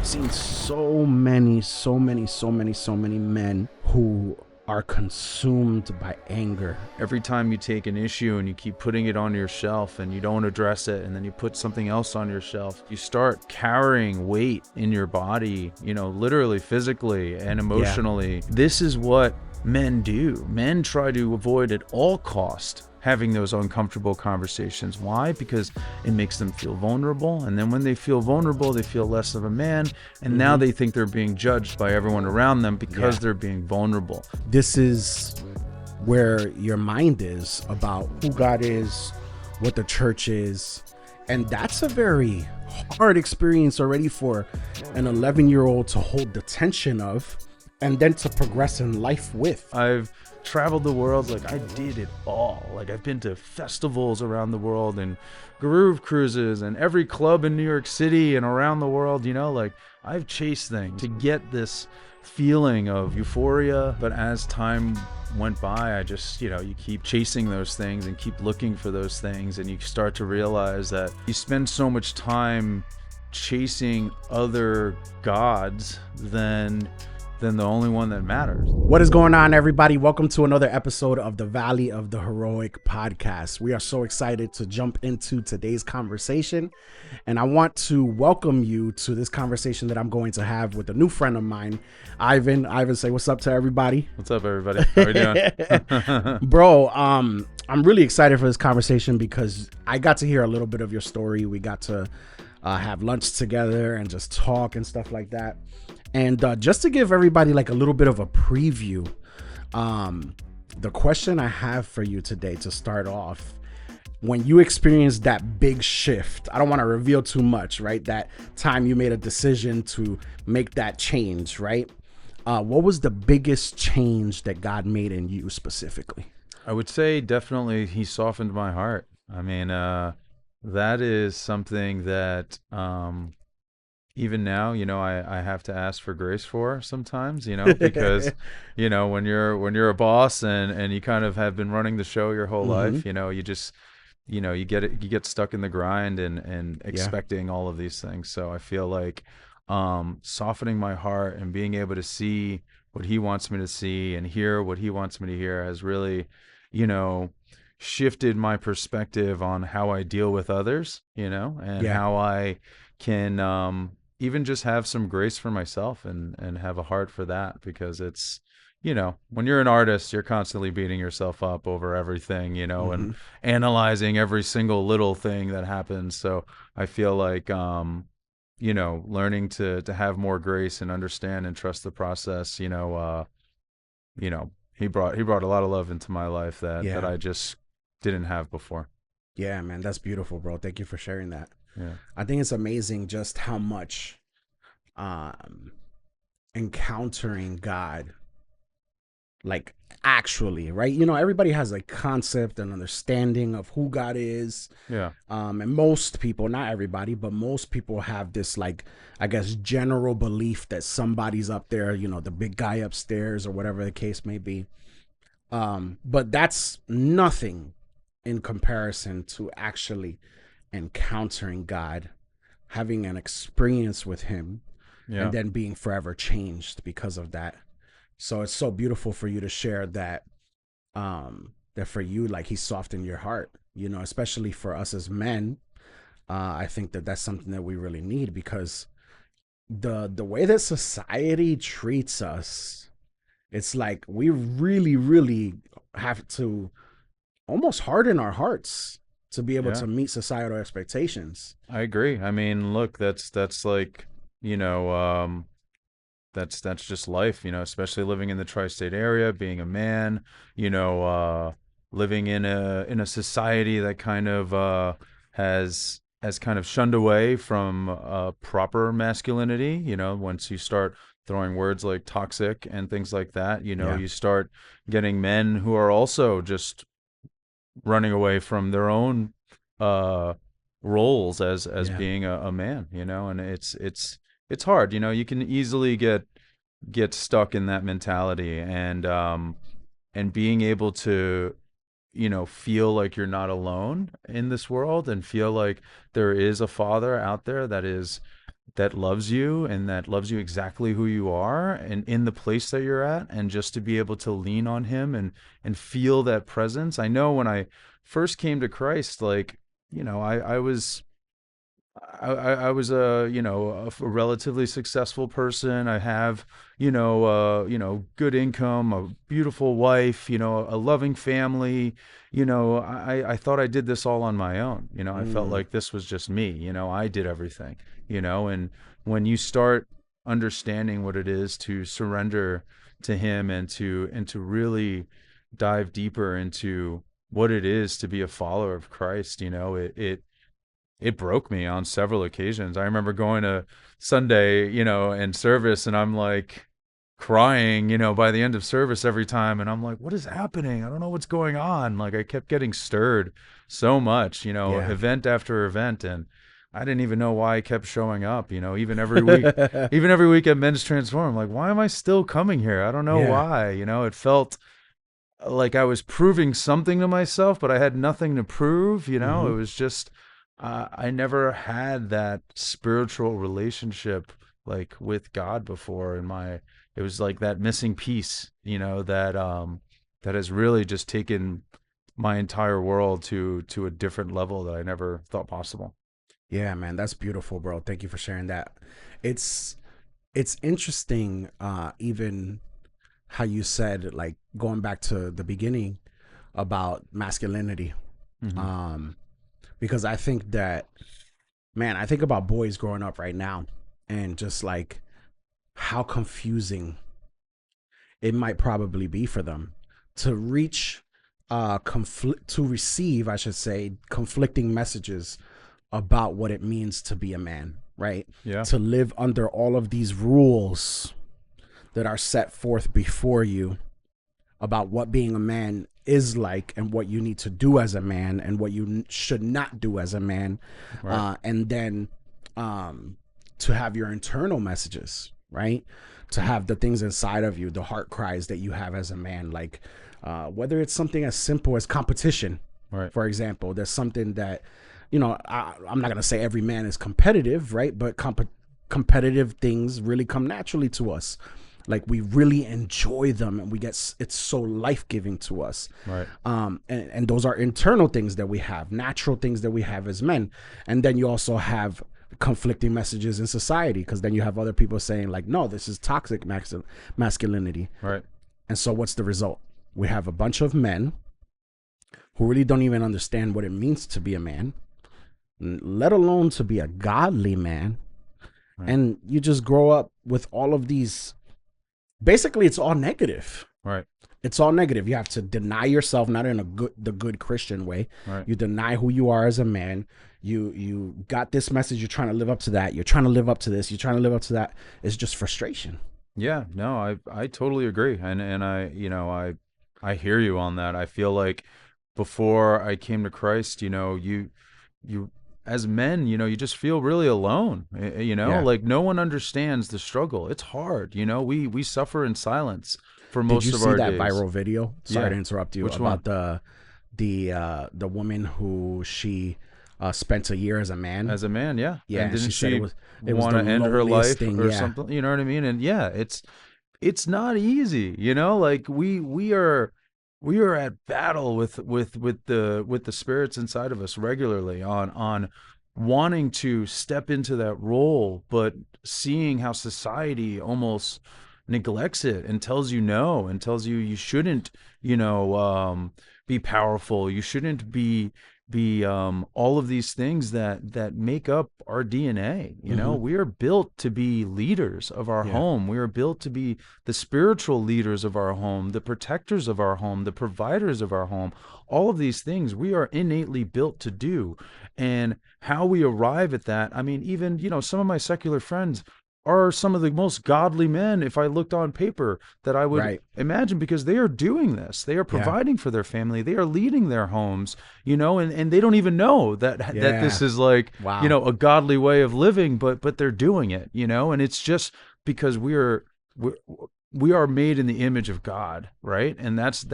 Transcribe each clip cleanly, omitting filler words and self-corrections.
seen so many men who are consumed by anger. Every time you take an issue and you keep putting it on your shelf and you don't address it, and then you put something else on your shelf, you start carrying weight in your body, literally, physically and emotionally. This is what men do. Men try to avoid at all cost having those uncomfortable conversations. Why? Because it makes them feel vulnerable. And then when they feel vulnerable, they feel less of a man. And now they think they're being judged by everyone around them because they're being vulnerable. This is where your mind is about who God is, what the church is. And that's a very hard experience already for an 11-year-old to hold the tension of and then to progress in life with. I've traveled the world. I did it all. I've been to festivals around the world and groove cruises and every club in New York City and around the world. I've chased things to get this feeling of euphoria. But as time went by, I just, you keep chasing those things and keep looking for those things, and you start to realize that you spend so much time chasing other gods than the only one that matters. What is going on, everybody? Welcome to another episode of the Valley of the Heroic podcast. We are so excited to jump into today's conversation, and I want to welcome you to this conversation that I'm going to have with a new friend of mine, Ivan. Ivan, say what's up to everybody. What's up, everybody? How are we doing? Bro, I'm really excited for this conversation because I got to hear a little bit of your story. We got to have lunch together and just talk and stuff like that. And just to give everybody a little bit of a preview, the question I have for you today to start off, when you experienced that big shift, I don't want to reveal too much, right? That time you made a decision to make that change, right? What was the biggest change that God made in you specifically? I would say definitely he softened my heart. I mean, that is something that even now, I have to ask for grace for sometimes, because, when you're a boss and you kind of have been running the show your whole life, you just, you get stuck in the grind and expecting all of these things. So I feel like softening my heart and being able to see what he wants me to see and hear what he wants me to hear has really, shifted my perspective on how I deal with others, and how I can even just have some grace for myself and have a heart for that, because it's, when you're an artist, you're constantly beating yourself up over everything, and analyzing every single little thing that happens. So I feel like, learning to have more grace and understand and trust the process, he brought a lot of love into my life that I just didn't have before. Yeah, man, that's beautiful, bro. Thank you for sharing that. Yeah. I think it's amazing just how much encountering God, actually, right? Everybody has a concept and understanding of who God is. Yeah. And most people, not everybody, but most people have this, I guess, general belief that somebody's up there, the big guy upstairs or whatever the case may be. But that's nothing in comparison to actually encountering God, having an experience with him, and then being forever changed because of that. So it's so beautiful for you to share that, that for you, he softened your heart, especially for us as men. I think that that's something that we really need, because the way that society treats us, it's we really, really have to almost harden our hearts to be able to meet societal expectations. I agree. I mean, look, that's that's just life, especially living in the tri-state area, being a man, living in a society that kind of has kind of shunned away from proper masculinity. Once you start throwing words like toxic and things like that, you start getting men who are also just running away from their own roles as being a man, and it's hard. You can easily get stuck in that mentality, and being able to feel like you're not alone in this world, and feel like there is a father out there that is that loves you and that loves you exactly who you are and in the place that you're at, and just to be able to lean on him and feel that presence. I know when I first came to Christ, like, I was I was a a relatively successful person. I have good income, a beautiful wife, a loving family. I thought I did this all on my own. I felt Mm, like this was just me. I did everything. And when you start understanding what it is to surrender to Him and to really dive deeper into what it is to be a follower of Christ, it broke me on several occasions. I remember going to Sunday, and service, and I'm like crying, by the end of service every time. And I'm like, what is happening? I don't know what's going on. Like, I kept getting stirred so much, yeah. event after event. And I didn't even know why I kept showing up, even every week at Men's Transform. I'm like, why am I still coming here? I don't know Yeah. why. It felt like I was proving something to myself, but I had nothing to prove. Hmm. It was just I never had that spiritual relationship like with God before. It was like that missing piece, that has really just taken my entire world to a different level that I never thought possible. Yeah, man, that's beautiful, bro. Thank you for sharing that. It's it's interesting, even how you said, like, going back to the beginning about masculinity. Hmm. Um, because I think that, man, I think about boys growing up right now, and just like how confusing it might probably be for them to reach conflict to receive, I should say, conflicting messages about what it means to be a man, right? Yeah. To live under all of these rules that are set forth before you about what being a man is like, and what you need to do as a man, and what you should not do as a man. Right. And then to have your internal messages, right? To have the things inside of you, the heart cries that you have as a man, like whether it's something as simple as competition, Right. for example. There's something that, I'm not going to say every man is competitive, right? But competitive things really come naturally to us. Like, we really enjoy them, and it's so life-giving to us. Right. And those are internal things that we have, natural things that we have as men. And then you also have conflicting messages in society, because then you have other people saying, like, no, this is toxic masculinity. Right. And so what's the result? We have a bunch of men who really don't even understand what it means to be a man, let alone to be a godly man. Right. And you just grow up with all of these. Basically, it's all negative. Right. It's all negative. You have to deny yourself, not in the good Christian way. Right. You deny who you are as a man. You got this message. You're trying to live up to that. You're trying to live up to this. You're trying to live up to that. It's just frustration. Yeah, no, I totally agree. And I hear you on that. I feel like before I came to Christ, you as men, you just feel really alone. Yeah. like no one understands the struggle. It's hard, we suffer in silence for Did you most of see our that days. viral video? Sorry Yeah. to interrupt you. Which one? About the woman who she spent a year as a man. As a man, yeah. Yeah, And and didn't she said she it was want the to end her loneliest life thing. or Yeah. something? You know what I mean? And yeah, it's not easy, like we are at battle with the spirits inside of us regularly on wanting to step into that role, but seeing how society almost neglects it and tells you no, and tells you shouldn't, be powerful. You shouldn't be all of these things that make up our DNA. Mm-hmm. We are built to be leaders of our Yeah. home. We are built to be the spiritual leaders of our home, the protectors of our home, the providers of our home. All of these things we are innately built to do. And how we arrive at that, I mean, even, some of my secular friends are some of the most godly men, if I looked on paper, that I would Right. imagine, because they are doing this. They are Yeah. providing for their family. They are leading their homes, and they don't even know that this Yeah. is like, Wow. a godly way of living, but they're doing it, and it's just because we are made in the image of God, right? And that's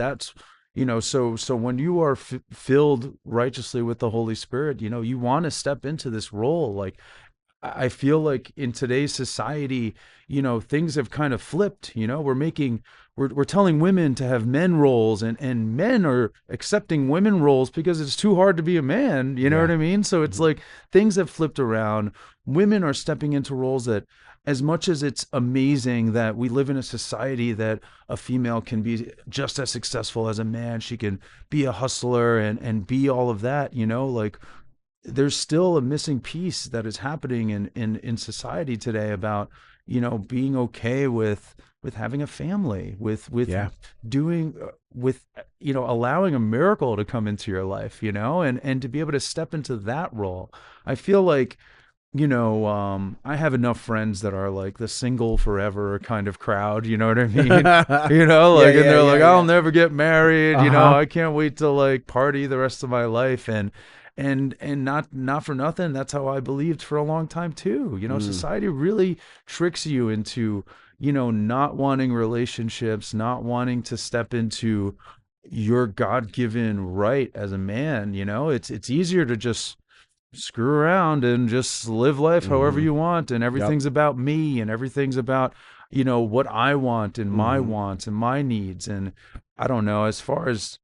so when you are filled righteously with the Holy Spirit, you want to step into this role, like I feel like in today's society, things have kind of flipped. We're telling women to have men roles, and men are accepting women roles because it's too hard to be a man. You know what Yeah. I mean? So it's Mhm. like things have flipped around. Women are stepping into roles that, as much as it's amazing that we live in a society that a female can be just as successful as a man, she can be a hustler and be all of that, like there's still a missing piece that is happening in society today about being okay with having a family, with Yeah. doing with allowing a miracle to come into your life, and to be able to step into that role. I feel like I have enough friends that are like the single forever kind of crowd, you know what I mean? Yeah, Like, and yeah, they're yeah, like, I'll yeah. never get married, Uh-huh. I can't wait to like party the rest of my life. And not for nothing, that's how I believed for a long time too. Mm. Society really tricks you into, not wanting relationships, not wanting to step into your God-given right as a man. It's easier to just screw around and just live life however Mm-hmm. you want, and Yep. everything's about me, and everything's about what I want and my Mm-hmm. wants and my needs. And I don't know, as far as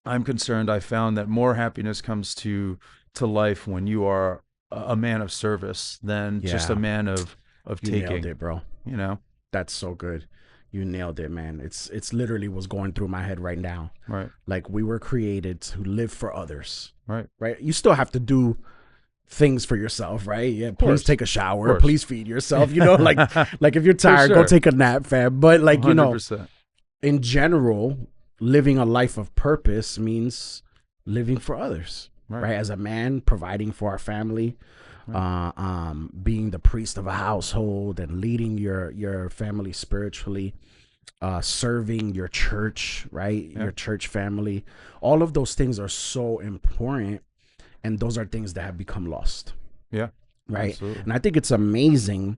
I'm concerned, I found that more happiness comes to life when you are a man of service than just a Yeah. man of You nailed taking, it, bro. you know That's so good. You nailed it, man. It's literally what's going through my head right now. right, Like we were created to live for others, right, right? You still have to do things for yourself, right? Yeah, of please course, take a of shower, course. please feed yourself, like if you're For tired, go sure, take a nap, fam. But like, 100%. in general, living a life of purpose means living for others, Right, right? As a man, providing for our family, right, being the priest of a household and leading your family spiritually, serving your church, right? yeah, Your church family. All of those things are so important, and those are things that have become lost, yeah, right? absolutely. And I think it's amazing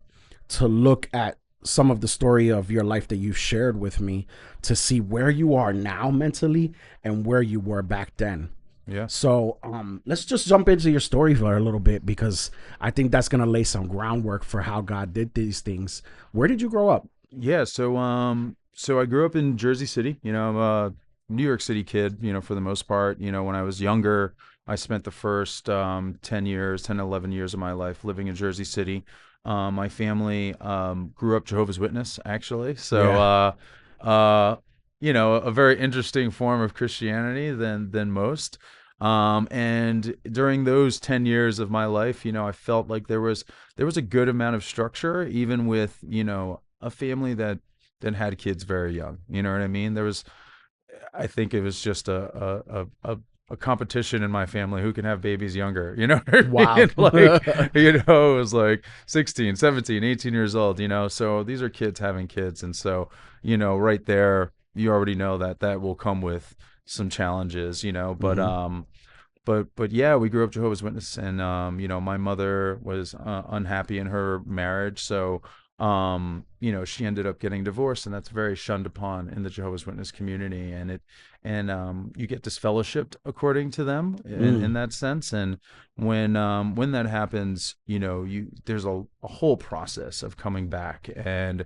to look at some of the story of your life that you've shared with me to see where you are now mentally and where you were back then. Yeah. So let's just jump into your story for a little bit because I think that's gonna lay some groundwork for how God did these things. Where did you grow up? Yeah, so I grew up in Jersey City. I'm a New York City kid, for the most part. When I was younger, I spent the first 10 years, 10, 11 years of my life living in Jersey City. My family grew up Jehovah's Witness, actually. So, Yeah. uh, a very interesting form of Christianity than most. And during those 10 years of my life, I felt like there was a good amount of structure, even with, a family that had kids very young. You know what I mean? I think it was just a competition in my family who can have babies younger. You know what I Wow. mean? Like, it was like 16, 17, 18 years old, so these are kids having kids. And so, right there, you already know that will come with some challenges, but, Hmm. but yeah, we grew up Jehovah's Witness, and my mother was unhappy in her marriage, so she ended up getting divorced, and that's very shunned upon in the Jehovah's Witness community, and you get disfellowshipped according to them in Mm. that sense. And when that happens, there's a whole process of coming back. And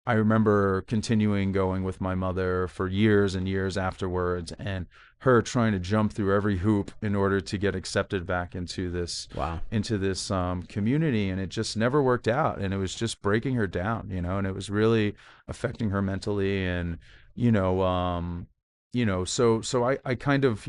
I remember continuing going with my mother for years and years afterwards, and her trying to jump through every hoop in order to get accepted back Wow. into this community, and it just never worked out, and it was just breaking her down, and it was really affecting her mentally. And so I kind of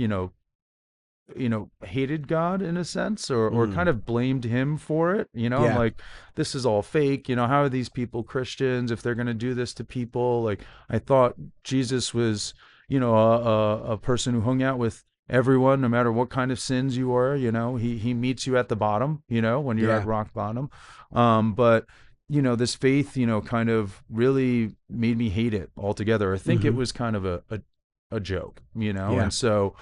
hated God in a sense, or Mm. kind of blamed him for it. I'm Yeah. like, this is all fake. How are these people Christians if they're going to do this to people? Like, I thought Jesus was, a person who hung out with everyone, no matter what kind of sins you were. He meets you at the bottom, when you're at Yeah. rock bottom. But this faith, kind of really made me hate it altogether. I think it Hmm. was kind of a joke, Yeah. and so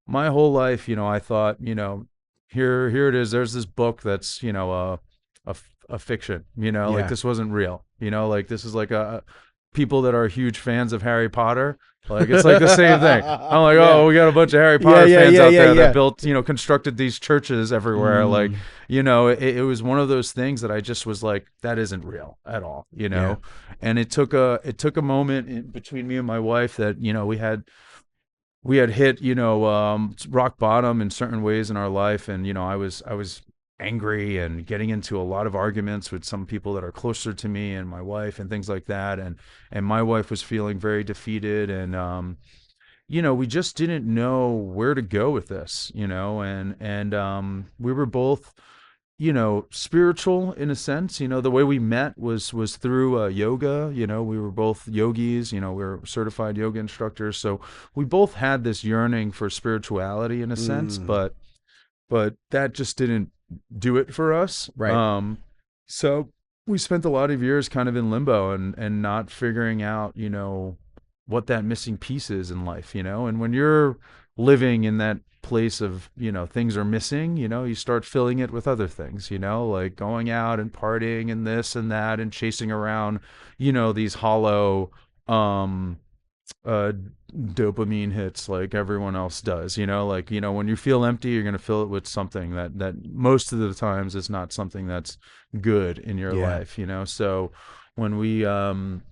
my whole life, I thought, here it is. There's this book that's, a fiction, like Yeah. this wasn't real, like this is like people that are huge fans of Harry Potter. Like it's like the same thing. I'm like, Yeah. oh, we got a bunch of Harry Yeah, Potter yeah, fans yeah, out yeah, there that yeah. built, constructed these churches everywhere. Like, Mm, it was one of those things that I just was like, that isn't real at all. yeah. And it took a moment between me and my wife that we had hit rock bottom in certain ways in our life, and I was angry and getting into a lot of arguments with some people that are closer to me and my wife and things like that, and my wife was feeling very defeated, and we just didn't know where to go with this, and we were both spiritual in a sense. The way we met was through yoga. We were both yogis. We were certified yoga instructors. So we both had this yearning for spirituality in a sense, Mm, but that just didn't do it for us. right. So we spent a lot of years kind of in limbo and not figuring out, what that missing piece is in life, and when you're living in that place of, things are missing, you start filling it with other things, like going out and partying and this and that and chasing around, these hollow, um, uh dopamine hits like everyone else does, like when you feel empty, you're going to fill it with something that most of the times is not something that's good in your Yeah. life. So when we um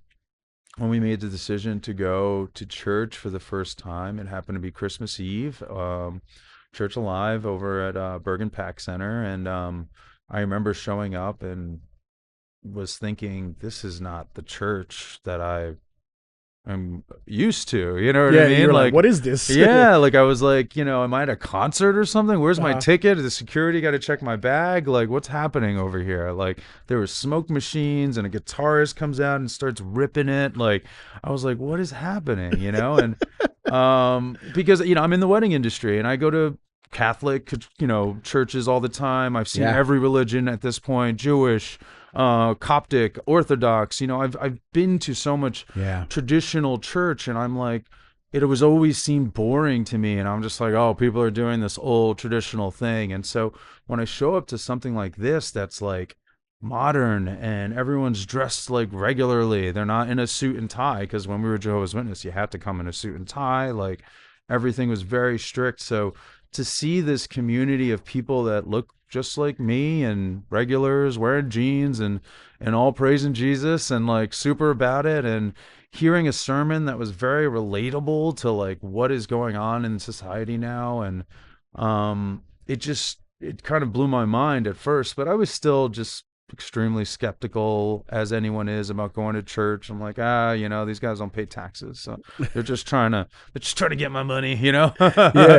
when we made the decision to go to church for the first time, it happened to be Christmas Eve, Church Alive over at Bergen Pack Center, and I remember showing up and was thinking, this is not the church that I'm used to. You know what I Yeah, mean? you're like, Like, what is this? yeah, like I was like, am I at a concert or something? Where's my uh, ticket? The security got to check my bag. Like, what's happening over here? Like, there were smoke machines and a guitarist comes out and starts ripping it. Like, I was like, what is happening? And because I'm in the wedding industry and I go to Catholic, churches all the time. I've seen yeah. every religion at this point, Jewish, Coptic, Orthodox. I've been to so much Yeah. traditional church, and I'm like, it was always seemed boring to me, and I'm just like, oh, people are doing this old traditional thing. And so when I show up to something like this that's like modern and everyone's dressed like regularly, they're not in a suit and tie, because when we were Jehovah's Witness you had to come in a suit and tie, like everything was very strict. So to see this community of people that look just like me and regulars wearing jeans and all praising Jesus and like super about it, and hearing a sermon that was very relatable to like what is going on in society now, and it kind of blew my mind at first, but I was still just extremely skeptical, as anyone is, about going to church. I'm like, these guys don't pay taxes, so they're just trying to get my money. Yeah,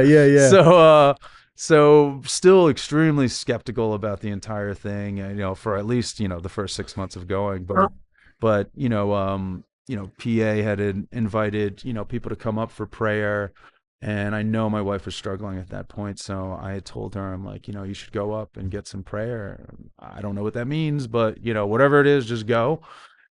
yeah, yeah. So still extremely skeptical about the entire thing, for at least, the first 6 months of going. But PA had invited, people to come up for prayer. And I know my wife was struggling at that point. So I had told her, I'm like, you should go up and get some prayer. I don't know what that means, but, whatever it is, just go.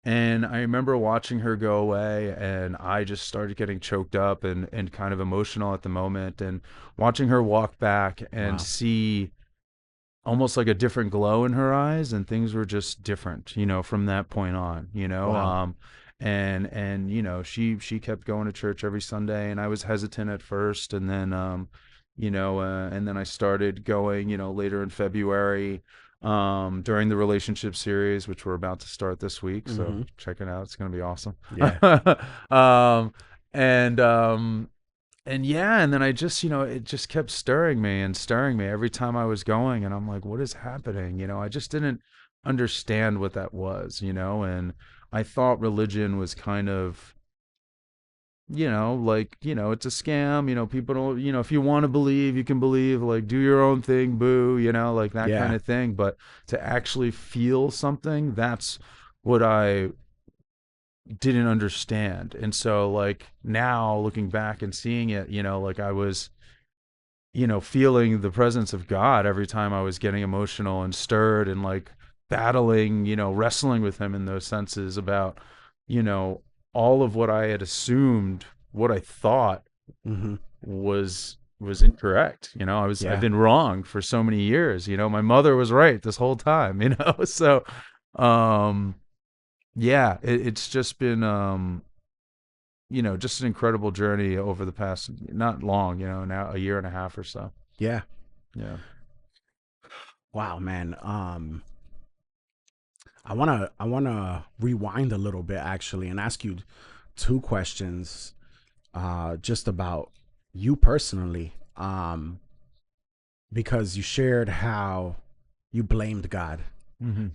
And I remember watching her go away, and I just started getting choked up and kind of emotional at the moment, and watching her walk back and Wow. see almost like a different glow in her eyes, and things were just different, from that point on. Wow. And she kept going to church every Sunday, and I was hesitant at first, and then and then I started going, later in February, during the relationship series, which we're about to start this week, so Mm-hmm. check it out, it's going to be awesome. Yeah. um and and yeah, and then I just, it just kept stirring me and stirring me every time I was going, and I'm like, what is happening? I just didn't understand what that was, and I thought religion was kind of, like, it's a scam, people don't, if you want to believe, you can believe, like, do your own thing, boo, like that kind Yeah. of thing. But to actually feel something, that's what I didn't understand. And so, like, now looking back and seeing it, like I was, feeling the presence of God every time I was getting emotional and stirred, and like battling, wrestling with him in those senses about, you know, all of what I had assumed, what I thought Mm-hmm. was incorrect. I've Yeah. been wrong for so many years. My mother was right this whole time, so um yeah, it's just been just an incredible journey over the past not long, now a year and a half or so. Yeah. Yeah. Wow, man. I wanna rewind a little bit actually and ask you two questions, just about you personally, because you shared how you blamed God. Hmm.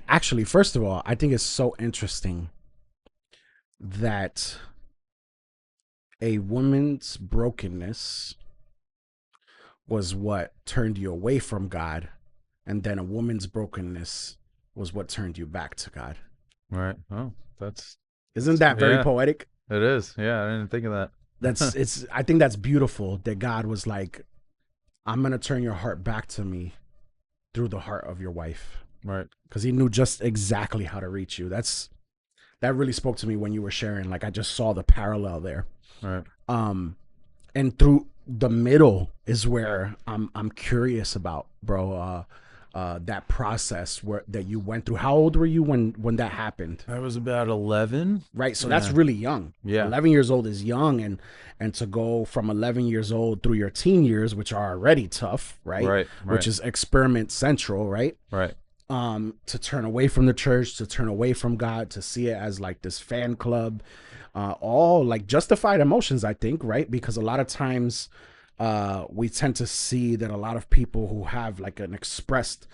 Actually, first of all, I think it's so interesting that a woman's brokenness was what turned you away from God, and then a woman's brokenness was what turned you back to God. Right. Oh, that's Isn't that very yeah, poetic? it is. Yeah, I didn't think of That's that. it's I think that's beautiful that God was like, I'm going to turn your heart back to me through the heart of your wife, Right. because he knew just exactly how to reach you. That really spoke to me when you were sharing. Like, I just saw the parallel there. Right. Um and through the middle is where I'm curious about, bro. That process where that you went through. How old were you when that happened? I was about 11. Right, so that's Yeah. really young. Yeah. 11 years old is young, and to go from 11 years old through your teen years, which are already tough, right? Right. Which Right. is experiment central, right? Right. To turn away from the church, to turn away from God, to see it as like this fan club, all like justified emotions, I think, right? Because a lot of times we tend to see that a lot of people who have like an expressed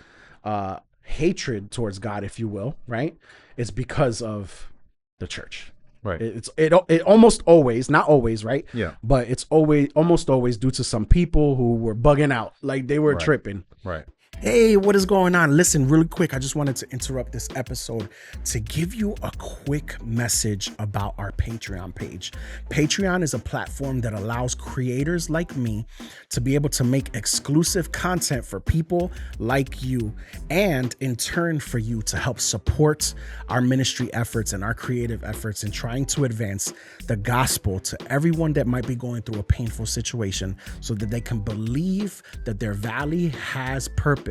hatred towards God, if you will, right? It's because of the church. Right. It almost always, not always, right? Yeah. But it's always almost always due to some people who were bugging out, like they were Right. tripping. Right. Hey, what is going on? Listen, really quick, I just wanted to interrupt this episode to give you a quick message about our Patreon page. Patreon is a platform that allows creators like me to be able to make exclusive content for people like you, and in turn for you to help support our ministry efforts and our creative efforts in trying to advance the gospel to everyone that might be going through a painful situation, so that they can believe that their valley has purpose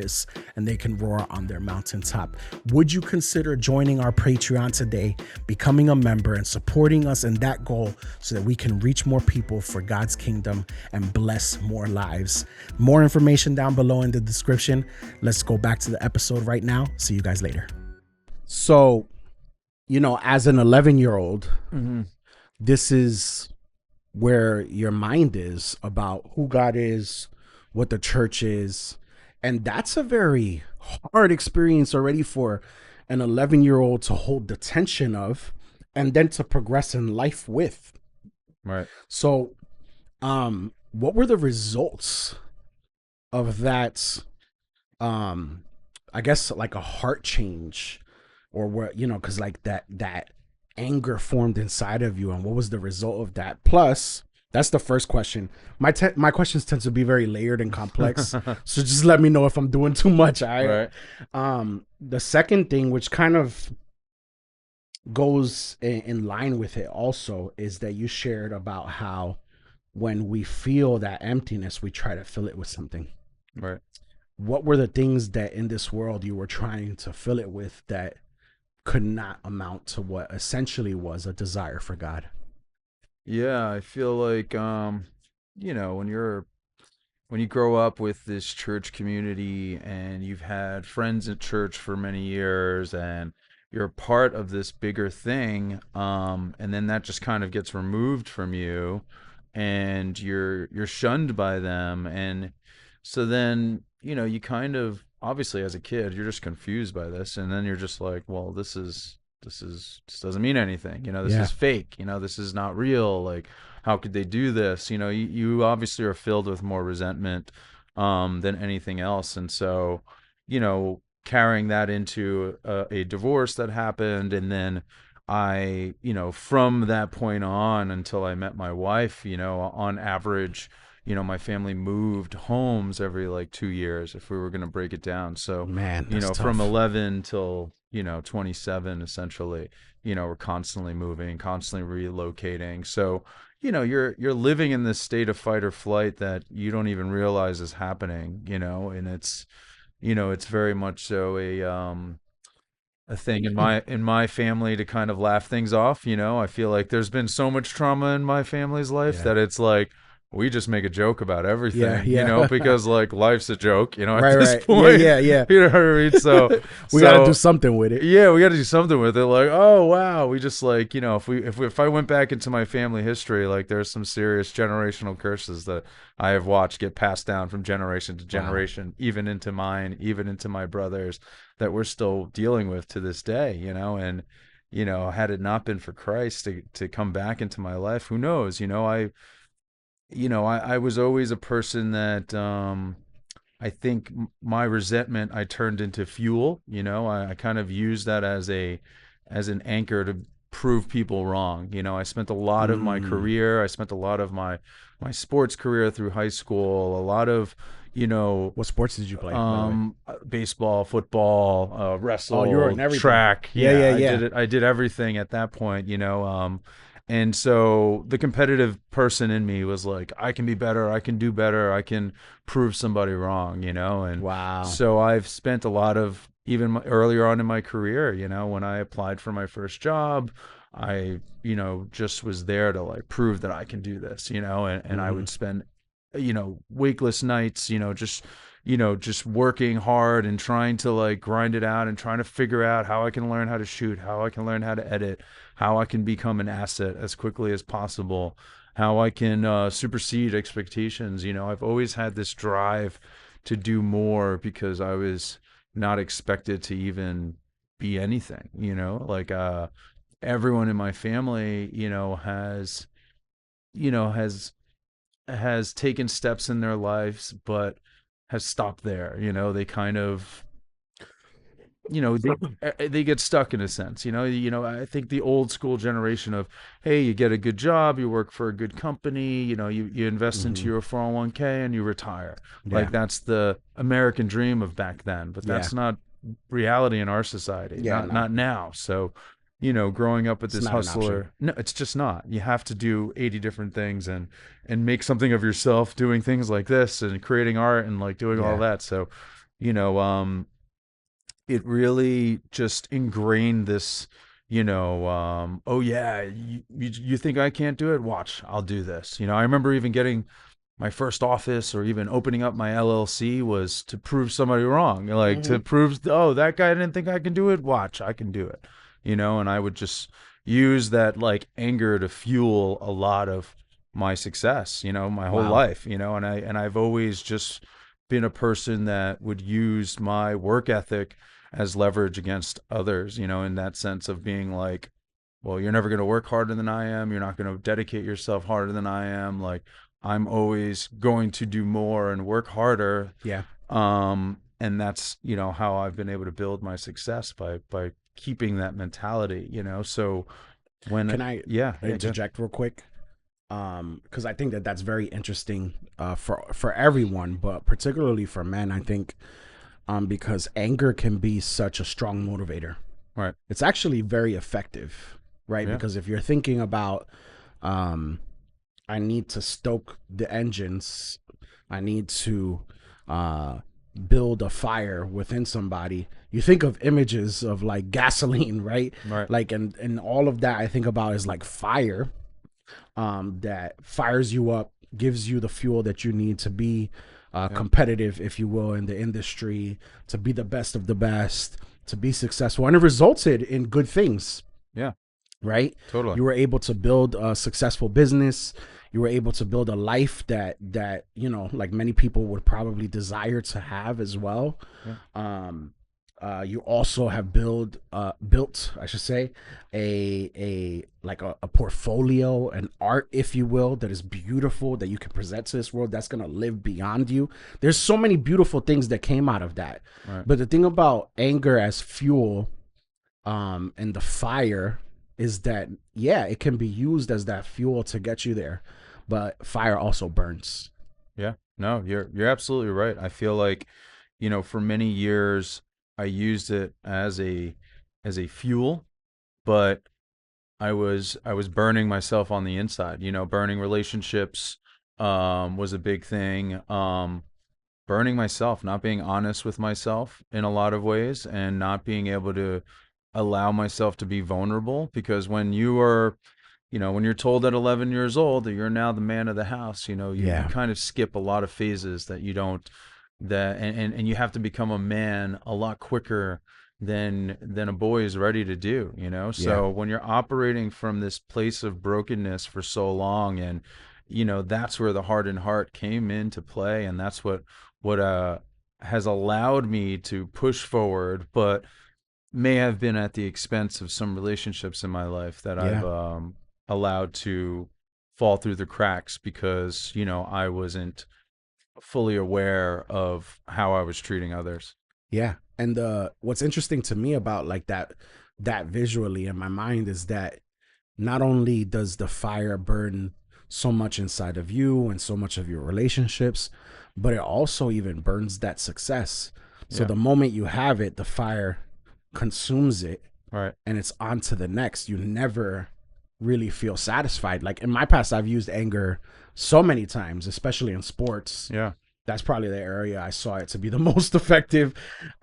and they can roar on their mountaintop. Would you consider joining our Patreon today, becoming a member, and supporting us in that goal so that we can reach more people for God's kingdom and bless more lives? More information down below in the description. Let's go back to the episode right now. See you guys later. So, as an 11-year-old, Hmm. this is where your mind is about who God is, what the church is. And that's a very hard experience already for an 11-year-old to hold the tension of and then to progress in life with. Right. So, what were the results of that? Um, I guess like a heart change, or what, because like that anger formed inside of you, and what was the result of that? Plus, that's the first question. My questions tend to be very layered and complex, so just let me know if I'm doing too much. All right. Right. The second thing, which kind of goes in line with it, also, is that you shared about how when we feel that emptiness, we try to fill it with something. Right. What were the things that in this world you were trying to fill it with that could not amount to what essentially was a desire for God? Yeah, I feel like when you grow up with this church community and you've had friends at church for many years and you're part of this bigger thing, and then that just kind of gets removed from you and you're shunned by them. And so then you kind of, obviously as a kid you're just confused by this, and then you're just like, well, this doesn't mean anything, this Yeah. is fake, this is not real. Like, how could they do this? You obviously are filled with more resentment than anything else. And so, carrying that into a divorce that happened. And then from that point on until I met my wife, on average, my family moved homes every like 2 years if we were going to break it down. So, Man, that's from tough. 11 till, 27, essentially, we're constantly moving, constantly relocating. So, you're living in this state of fight or flight that you don't even realize is happening, and it's very much so a thing in my family to kind of laugh things off. I feel like there's been so much trauma in my family's life Yeah. that it's like we just make a joke about Yeah, everything, yeah. because like life's a joke, at Right, this right. Yeah, point. yeah, yeah. You know what I mean? So We got to do so something with it. yeah, we got to do something with it. Like, oh wow, we just like, if I went back into my family history, like there's some serious generational curses that I have watched get passed down from generation to Wow. generation, even into mine, even into my brothers, that we're still dealing with to this day. And had it not been for Christ to come back into my life, who knows? I was always a person that I think my resentment I turned into fuel. I kind of used that as an anchor to prove people wrong. I spent a lot of my Mm. career. I spent a lot of my sports career through high school. A lot of you know What sports did you play, by the way? baseball, football, Oh, you were in wrestle, everything. track. Yeah, Yeah, yeah, I yeah. did it. I did everything at that point. And so the competitive person in me was like, I can be better. I can do better. I can prove somebody wrong. And Wow. so I've spent a lot of even earlier on in my career. When I applied for my first job, I just was there to like prove that I can do this. And I Hmm. would spend wakeless nights, just working hard and trying to like grind it out and trying to figure out how I can learn how to shoot, how I can learn how to edit, how I can become an asset as quickly as possible, how I can supersede expectations. I've always had this drive to do more because I was not expected to even be anything, like everyone in my family, has taken steps in their lives, but has stopped there. They kind of, they get stuck in a sense. I think the old school generation of, hey, you get a good job, you work for a good company, you invest into Hmm. your 401k and you retire. Yeah. Like that's the American dream of back then, but Yeah. that's not reality in our society. Yeah, Not no. not now. So, growing up with It's this not an option. hustler, no, it's just not. You have to do 80 different things and make something of yourself doing things like this and creating art and like doing all Yeah. that. So, you know, um it really just ingrained this, oh yeah, you think I can't do it? Watch, I'll do this. I remember even getting my first office or even opening up my LLC was to prove somebody wrong, like to Hmm. prove, oh, that guy didn't think I can do it. Watch, I can do it. And I would just use that like anger to fuel a lot of my success, my whole Wow. life, and I've always just been a person that would use my work ethic as leverage against others, in that sense of being like, well, you're never going to work harder than I am. You're not going to dedicate yourself harder than I am. Like, I'm always going to do more and work harder. Yeah. And that's, how I've been able to build my success by keeping that mentality, So Can I yeah, yeah, good. interject real quick? Because I think that that's very interesting for everyone, but particularly for men. I think because anger can be such a strong motivator. Right. It's actually very effective, right? Yeah. Because if you're thinking about, um, I need to stoke the engines, I need to uh, build a fire within somebody. You think of images of like gasoline, right? Right. Like, and all of that I think about is like fire, that fires you up, gives you the fuel that you need to be Yeah. competitive, if you will, in the industry, to be the best of the best, to be successful. And it resulted in good things, Yeah. right? Totally. You were able to build a successful business. You were able to build a life that like many people would probably desire to have as well. Yeah. Um, you also have built, I should say, a like a portfolio, an art, if you will, that is beautiful, that you can present to this world, that's gonna live beyond you. There's so many beautiful things that came out of that. Right. But the thing about anger as fuel, and the fire, is that yeah, it can be used as that fuel to get you there, but fire also burns. Yeah. No, you're absolutely right. I feel like, for many years I used it as a fuel, but I was burning myself on the inside. Burning relationships was a big thing. Burning myself, not being honest with myself in a lot of ways, and not being able to allow myself to be vulnerable, because when you are, when you're told at 11 years old that you're now the man of the house, you Yeah. kind of skip a lot of phases that you don't, and you have to become a man a lot quicker than a boy is ready to do, Yeah. so when you're operating from this place of brokenness for so long, and that's where the hardened heart came into play, and that's what has allowed me to push forward, but may have been at the expense of some relationships in my life that I've Yeah. allowed to fall through the cracks because, I wasn't fully aware of how I was treating others. Yeah. And what's interesting to me about like that visually in my mind is that not only does the fire burn so much inside of you and so much of your relationships, but it also even burns that success. So Yeah. the moment you have it, the fire consumes it Right. and it's on to the next. You never really feel satisfied. Like in my past, I've used anger so many times, especially in sports. Yeah. That's probably the area I saw it to be the most effective.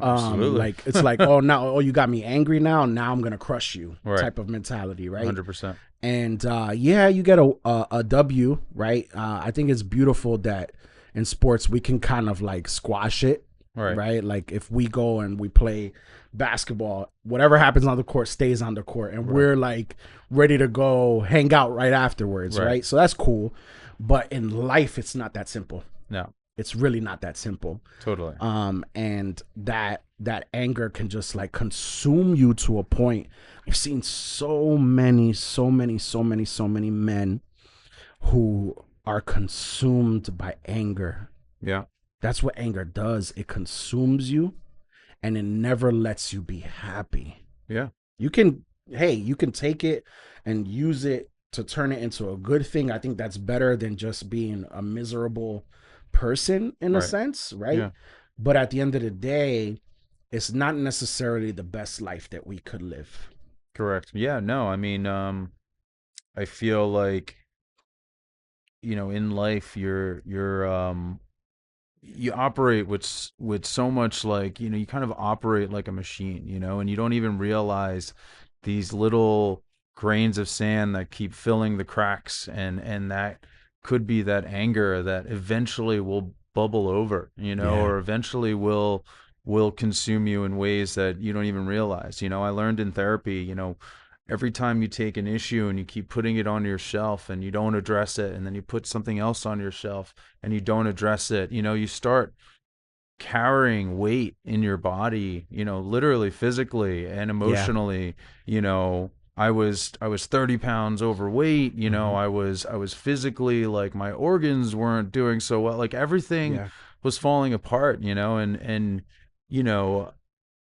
Absolutely. Like it's like, oh, now, oh, you got me angry now I'm gonna crush you Right. type of mentality, right? 100%. And yeah, you get a W, right? I think it's beautiful that in sports we can kind of like squash it, Right. right? Like if we go and we play basketball, whatever happens on the court stays on the court, and Right. we're like ready to go hang out right afterwards, Right. right? So that's cool. But in life, it's not that simple. No. It's really not that simple. Totally. And that anger can just like consume you to a point. I've seen so many men who are consumed by anger. Yeah. That's what anger does. It consumes you and it never lets you be happy. Yeah. You can, hey, you can take it and use it to turn it into a good thing. I think that's better than just being a miserable person in a Right. sense, right? Yeah. But at the end of the day, it's not necessarily the best life that we could live. Correct. Yeah. No, I mean, I feel like, in life, you operate with so much, like, you kind of operate like a machine, and you don't even realize these little grains of sand that keep filling the cracks, and that could be that anger that eventually will bubble over, Yeah. or eventually will consume you in ways that you don't even realize. I learned in therapy, every time you take an issue and you keep putting it on your shelf and you don't address it, and then you put something else on your shelf and you don't address it, you start carrying weight in your body, literally, physically and Yeah. emotionally. I was 30 pounds overweight. Mm-hmm. I was physically, like, my organs weren't doing so well. Like, everything Yeah. was falling apart, and you know,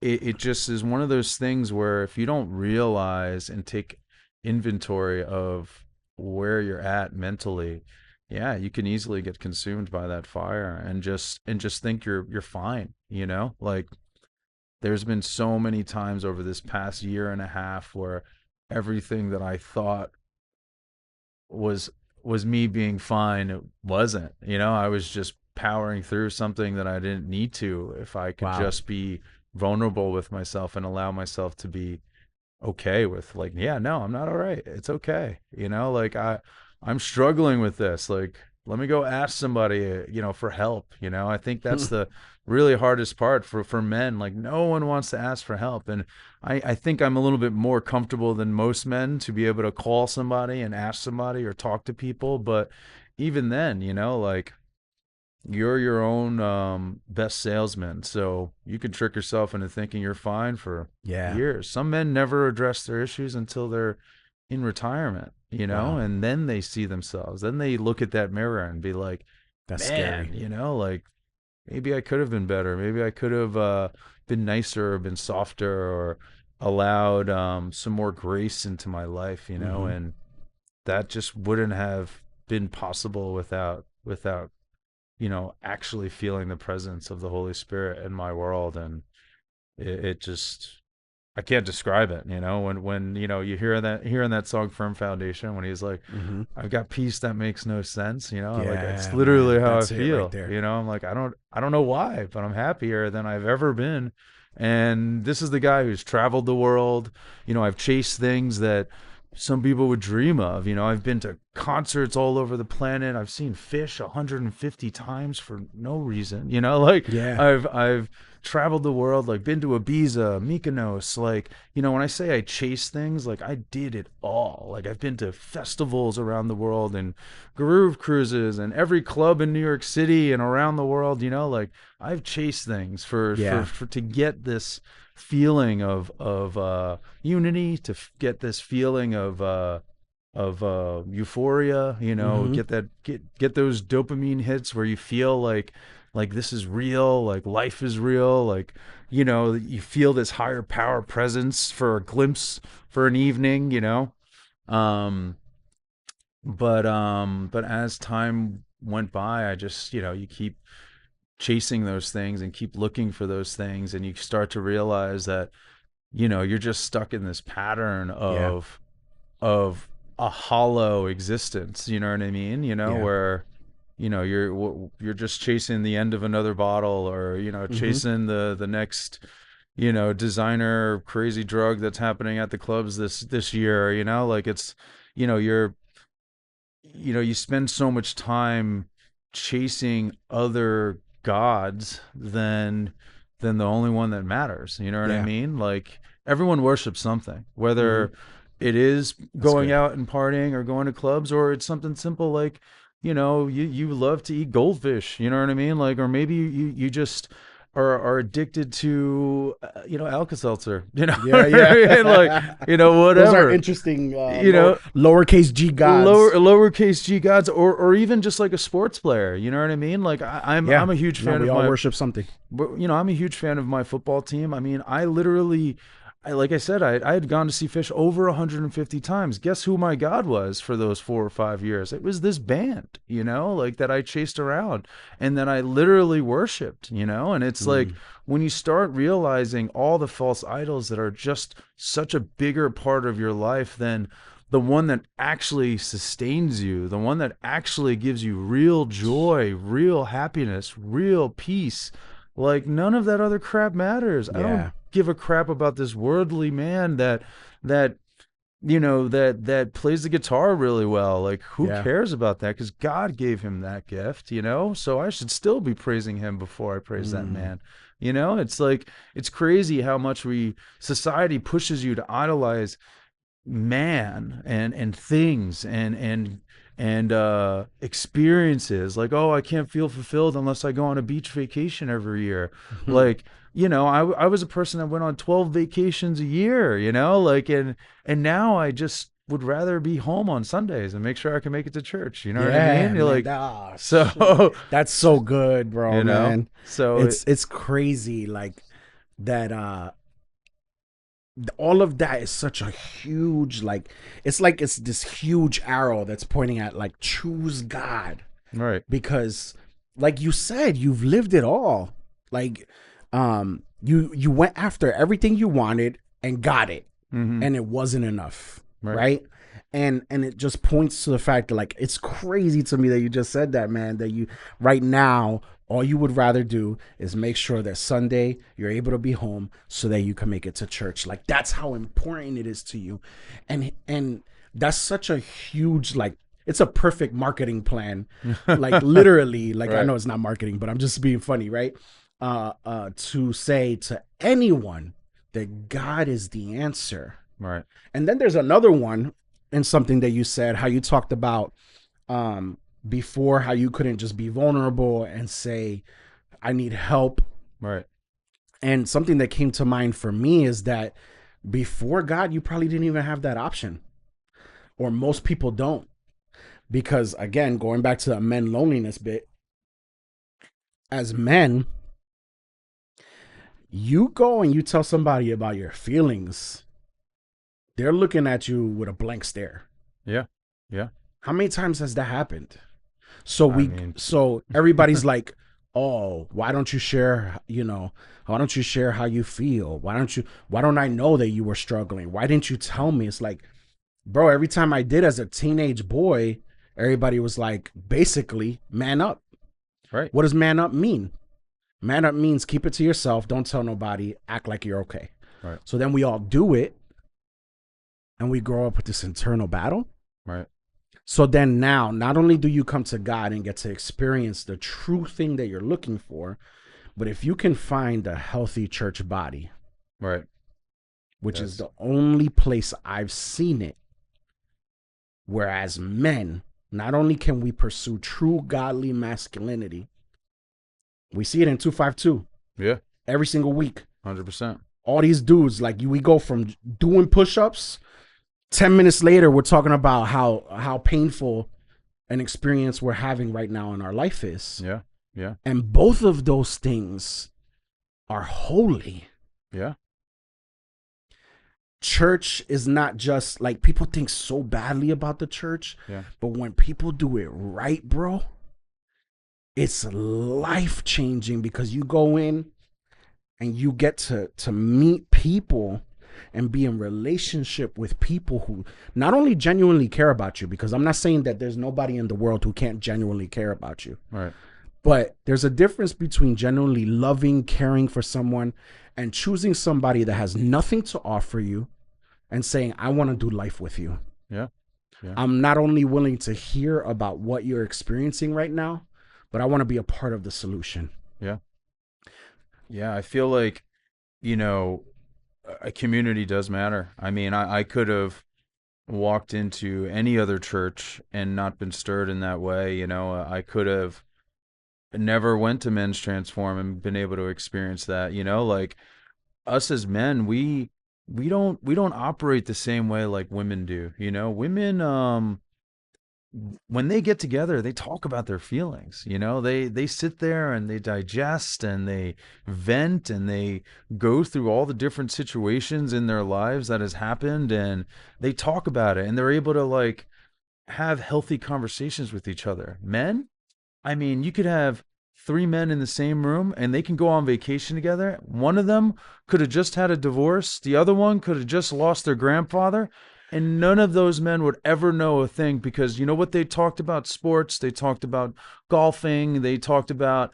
it just is one of those things where if you don't realize and take inventory of where you're at mentally, yeah, you can easily get consumed by that fire and just think you're fine, Like, there's been so many times over this past year and a half where everything that I thought was was me being fine, it wasn't. I was just powering through something that I didn't need to, if I could Wow. just be vulnerable with myself and allow myself to be okay with, like, yeah, no, I'm not all right, it's okay, like, I'm struggling with this, like, let me go ask somebody, for help. I think that's the really hardest part for men. Like, no one wants to ask for help, and I think I'm a little bit more comfortable than most men to be able to call somebody and ask somebody or talk to people, but even then, like, you're your own best salesman. So you can trick yourself into thinking you're fine for Yeah. years. Some men never address their issues until they're in retirement, Wow. and then they see themselves. Then they look at that mirror and be like, That's man, scary. like, maybe I could have been better. Maybe I could have been nicer or been softer or allowed some more grace into my life, Mm-hmm. and that just wouldn't have been possible without actually feeling the presence of the Holy Spirit in my world. And it just, I can't describe it. When you hearing that song "Firm Foundation," when he's like, Mm-hmm. "I've got peace that makes no sense." Like, it's Yeah, literally man. how I That's it right feel. there. I'm like, I don't know why, but I'm happier than I've ever been And this is the guy who's traveled the world. I've chased things that some people would dream of. I've been to concerts all over the planet. I've seen Fish 150 times for no reason. Like Yeah. I've traveled the world, like been to Ibiza, Mykonos. Like, when I say I chase things, like I did it all. Like I've been to festivals around the world and groove cruises and every club in New York City and around the world. Like I've chased things Yeah. for to get this feeling of unity, to get this feeling of euphoria, Mm-hmm. get those dopamine hits where you feel like this is real, like life is real, like you feel this higher power presence for a glimpse for an evening. um but as time went by, I just, you keep chasing those things and keep looking for those things, and you start to realize that you're just stuck in this pattern Yeah. of a hollow existence. You know what I mean? Yeah. Where you're just chasing the end of another bottle, or Mm-hmm. chasing the next designer crazy drug that's happening at the clubs this year. Like it's you're you spend so much time chasing other gods than the only one that matters. You know what I Yeah. mean? Like everyone worships something, Mm-hmm. whether it is That's going good. out and partying or going to clubs, or it's something simple like you love to eat goldfish. You know what I mean? Like, or maybe you just are addicted to Alka-Seltzer. Yeah, yeah. Like Those are whatever. interesting You know lowercase g gods. lowercase g gods, or even just like a sports player. You know what I mean? Like Yeah. I'm a huge No, fan we of all my worship something. but I'm a huge fan of my football team. I mean, I literally, like I said, I had gone to see Fish over 150 times. Guess who my god was for those 4 or 5 years? It was this band, like that I chased around and that I literally worshipped. And it's like Mm. when you start realizing all the false idols that are just such a bigger part of your life than the one that actually sustains you, the one that actually gives you real joy, real happiness, real peace. Like none of that other crap matters. I don't Yeah. give a crap about this worldly man that that plays the guitar really well. Like who Yeah. cares about that? Because God gave him that gift. So I should still be praising him before I praise that Mm. man. It's like it's crazy how much we society pushes you to idolize man and things and experiences. Like, oh, I can't feel fulfilled unless I go on a beach vacation every year. Like, I was a person that went on 12 vacations a year, like, and now I just would rather be home on Sundays and make sure I can make it to church. You know what I Yeah, mean? You're man. like, Shit. so That's so good, bro, you know man. so It's crazy like that all of that is such a huge like it's this huge arrow that's pointing at like choose God right. because like you said you've lived it all. Like you went after everything you wanted and got it Mm-hmm. and it wasn't enough, Right. right? And it just points to the fact that like it's crazy to me that you just said that, man, that you right now all you would rather do is make sure that Sunday you're able to be home so that you can make it to church. Like that's how important it is to you. And that's such a huge like it's a perfect marketing plan. Like literally, like I Right. know it's not marketing, but I'm just being funny, right? To say to anyone that God is the answer. Right. And then there's another one and something that you said, how you talked about um, before, how you couldn't just be vulnerable and say, I need help. Right. And something that came to mind for me is that before God, you probably didn't even have that option, or most people don't. Because again, going back to the men loneliness bit, as men, you go and you tell somebody about your feelings, they're looking at you with a blank stare. Yeah. Yeah. How many times has that happened? So I we mean, so everybody's like, "Oh, why don't you share, why don't you share how you feel? Why don't I know that you were struggling? Why didn't you tell me?" It's like, "Bro, every time I did as a teenage boy, everybody was like, basically, man up. right. What does man up mean? Man up means keep it to yourself. Don't tell nobody. Act like you're okay. Right. So then we all do it, and we grow up with this internal battle. Right. So then now, not only do you come to God and get to experience the true thing that you're looking for, but if you can find a healthy church body, Right. which is Yes. the only place I've seen it, whereas men, not only can we pursue true godly masculinity, we see it in 252 Yeah. every single week. 100%. All these dudes, like we go from doing push-ups, 10 minutes later we're talking about how painful an experience we're having right now in our life is. Yeah. Yeah. And both of those things are holy. Yeah. Church is not just like people think so badly about the church, Yeah. but when people do it right, bro, it's life changing because you go in and you get to meet people and be in relationship with people who not only genuinely care about you, because I'm not saying that there's nobody in the world who can't genuinely care about you, Right. but there's a difference between genuinely loving, caring for someone and choosing somebody that has nothing to offer you and saying, I want to do life with you. Yeah. Yeah. I'm not only willing to hear about what you're experiencing right now, but I want to be a part of the solution. Yeah. Yeah. I feel like, you know, a community does matter. I mean, I could have walked into any other church and not been stirred in that way. You know, I could have never went to Men's Transform and been able to experience that. You know, like us as men, we don't operate the same way like women do. You know, women when they get together, they talk about their feelings. You know, they sit there and they digest and they vent and they go through all the different situations in their lives that has happened, and they talk about it, and they're able to like have healthy conversations with each other. Men, I mean, you could have three men in the same room and they can go on vacation together. One of them could have just had a divorce, the other one could have just lost their grandfather, and none of those men would ever know a thing because you know what they talked about? Sports, they talked about golfing, they talked about